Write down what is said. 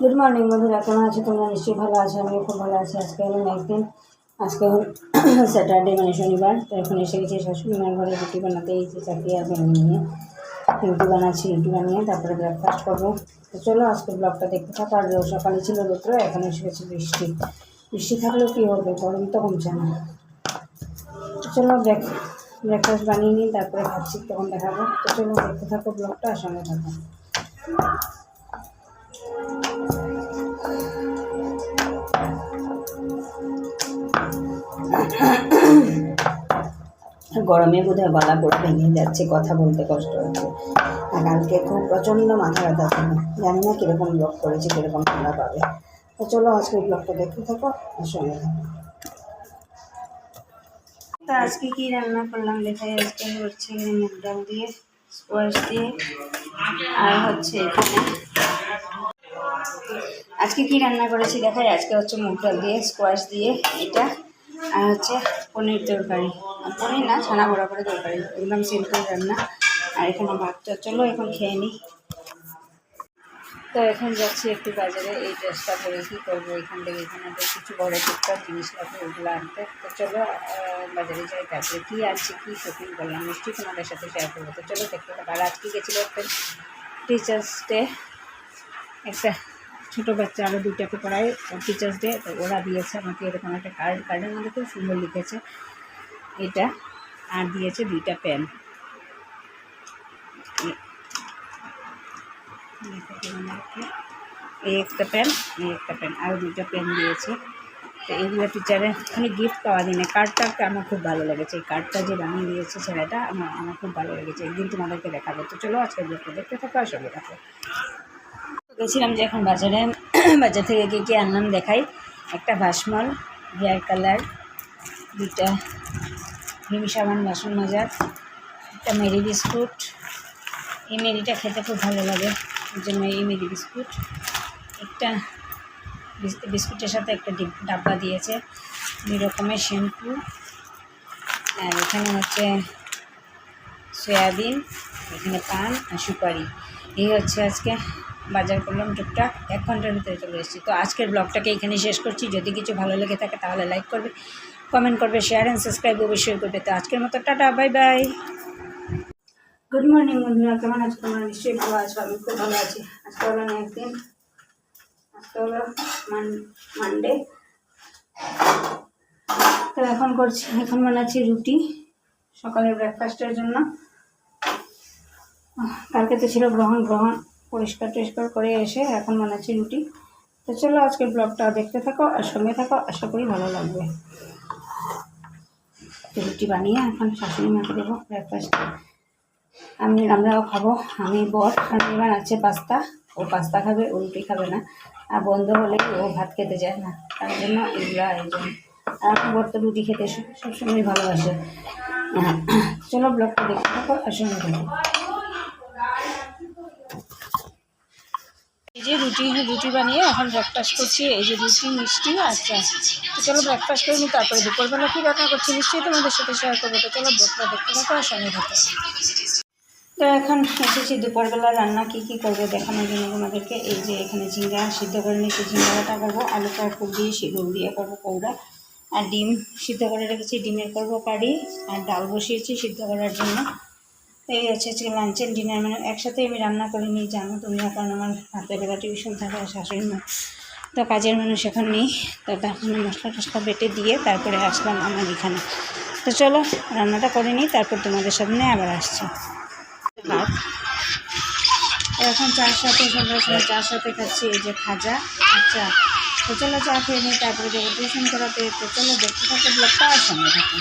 Good morning বন্ধুরা, কেমন আছো তোমরা? নিশ্চয়ই ভালো আছো, আমিও খুব ভালো আছি। আজকে হলো একদিন, আজকে হল স্যাটারডে মানে শনিবার। তো এখন এসে গেছি শাশুড়ি মার ঘরে রুটি বানাতে। এই যে চাকরি আর বেগুন নিয়ে রুটি বানাচ্ছি। রুটি বানিয়ে তারপরে ব্রেকফাস্ট করবো। তো চলো আজকে ব্লগটা দেখতে থাকো। আর সকালে ছিল রৌদ্র, এখন এসে গেছে বৃষ্টি। বৃষ্টি থাকলেও কী হবে, গরম তো কমছে না। তো চলো ব্রেকফাস্ট বানিয়ে নিই, তারপরে খাচ্ছি, তখন দেখাবো। তো চলো দেখতে থাকো ব্লগটা, আর সঙ্গে থাকো। গরমে বোধহয় গলা পুরো ভেঙে যাচ্ছে, কথা বলতে কষ্ট হচ্ছে। আর কালকে খুব প্রচণ্ড মাথা ব্যথা ছিল, জানি না কীরকম ব্লগ করেছি, কীরকম ঠান্ডা পাবে। তো চলো আজকে ব্লগটা দেখতে থাকো আর সঙ্গে থাকো। তো আজকে কী রান্না করলাম দেখাই। আজকে হচ্ছে মুগ ডাল দিয়ে, স্কোয়াশ দিয়ে, আর হচ্ছে এখানে আজকে কি রান্না করেছি দেখাই। আজকে হচ্ছে মুগ ডাল দিয়ে, স্কোয়াশ দিয়ে এটা, আর হচ্ছে পনির তরকারি। পনির না, ছানা বড়া করে তরকারি, একদম সিম্পল রান্না। আর এখানে ভাতটা, চলো এখন খেয়ে নিই। তো এখন যাচ্ছি একটু বাজারে। এই ড্রেসটা পরে কী করবো, এখান থেকে এখানে কিছু বড় টুকটাক জিনিস লাগবে, ওগুলো আনতে। তো চলো বাজারে যাই, তারপরে কী আনছি, কী শপিং করলাম নিশ্চয়ই তোমাদের সাথে শেয়ার করবো। তো চলো দেখতে থাকো। আর আজকে গেছিলো একটা টিচার্স ডে, একটা ছোটো বাচ্চা আরও দুটাকে পড়ায় টিচার্স ডে। তো ওরা দিয়েছে আমাকে এরকম একটা কার্ডের মধ্যে খুব সুন্দর লিখেছে এটা, আর দিয়েছে দুইটা পেন। এই একটা পেন, এই একটা পেন, আরও দুইটা পেন দিয়েছে। তো এইগুলো টিচারের খালি গিফট পাওয়া দিনে। কার্ডটা আমার খুব ভালো লেগেছে, এই কার্ডটা যে বানিয়ে দিয়েছে ছেলেটা, আমার খুব ভালো লেগেছে। একদিন তোমাদেরকে দেখাবো। তো চলো আজকে দেখতে থাকো আর সঙ্গে থাকো। গেছিলাম যে এখন বাজারে, বাজার থেকে কী আনলাম দেখাই। একটা ভাসমল হেয়ার কালার, দুইটা ভিম সাবান বাসন মাজার, একটা মেরি বিস্কুট। এই মেরিটা খেতে খুব ভালো লাগে, ওই জন্য এই মেরি বিস্কুট। একটা বিস্কুটের সাথে একটা ডাব্বা দিয়েছে, 2 রকমের শ্যাম্পু। আর এখানে হচ্ছে সয়াবিন, এখানে পান আর সুপারি। এই হচ্ছে আজকে বাজার করলাম টুকটাক, 1 ঘন্টার ভিতরে চলে এসেছি। তো আজকের ব্লগটাকে এখানে শেষ করছি। যদি কিছু ভালো লেগে থাকে তাহলে লাইক করবে, কমেন্ট করবে, শেয়ার অ্যান্ড সাবস্ক্রাইব অবশ্যই করবে। তো আজকের মতো tata, bye bye. Good morning বন্ধুরা, কেমন আছো তোমরা? নিশ্চয়ই ভালো আছো, আমি খুব ভালো আছি। আজকে হলো একদিন, আজকে হলো মানডে। তো এখন বানাচ্ছি রুটি সকালের ব্রেকফাস্টের জন্য। কালকে তো ছিল গ্রহণ পরিষ্কার টরিষ্কার করে এসে এখন বানাচ্ছি রুটি। তো চলো আজকের ব্লগটা দেখতে থাকো আর সঙ্গে থাকো, আশা করি ভালো লাগবে। রুটি বানিয়ে এখন শাশুড়ি মাকে দেবো ব্রেকফাস্টে। আমরাও খাবো, আমি বর। আর মেয়ে বানাচ্ছে পাস্তা, ও পাস্তা খাবে, ও রুটি খাবে না। আর বন্ধ হলে ও ভাত খেতে চায় না, তার জন্য এগুলো আয়োজন। আর আমার বর তো রুটি খেতে সবসময় ভালোবাসে। চলো ব্লগটা দেখতে থাকো আর সঙ্গে থাকো। এই যে রুটি বানিয়ে এখন ব্রেকফাস্ট করছি। এই যে রুটি, মিষ্টি, আচ্ছা। তো চলো ব্রেকফাস্ট করে নিই, তারপরে দুপুরবেলা কী রান্না করছি নিশ্চয়ই তোমাদের সাথে শেয়ার করবো। তো চলো ব্লগটা দেখতে থাকো আর সঙ্গে থাকো। তো এখন এসেছি দুপুরবেলা রান্না কী করবো দেখানোর জন্য তোমাদেরকে। এই যে এখানে ঝিঙ্গা সিদ্ধ করে নিয়েছি, ঝিঙ্গাটা করবো, আলুটা খুব দিয়ে সিঁদুর দিয়ে করবো কৌড়া। আর ডিম সিদ্ধ করে রেখেছি, ডিমের করবো কারি। আর ডাল বসিয়েছি সিদ্ধ করার জন্য। এই হচ্ছে আজকে লাঞ্চ অ্যান্ড ডিনার, মানে একসাথে আমি রান্না করিনি, জানো তোমরা, কারণ আমার রাতেরবেলা টিউশন থাকে আর শাশুড়ি মা তো কাজের মানুষ এখন নেই। তো তার জন্য মশলা টশলা বেটে দিয়ে তারপরে আসলাম আমার এখানে। তো চলো রান্নাটা করে নিই, তারপর তোমাদের সামনে আবার আসছি। এখন চার সাথে, সন্ধ্যার সময় চার সাথে খাচ্ছি এই যে খাজা। আচ্ছা, তো চলো চা খেয়ে নিই, তারপরে যাবো টিউশন করাতে। তো চলো দেখতে থাকো ব্লগটা আর সঙ্গে থাকো।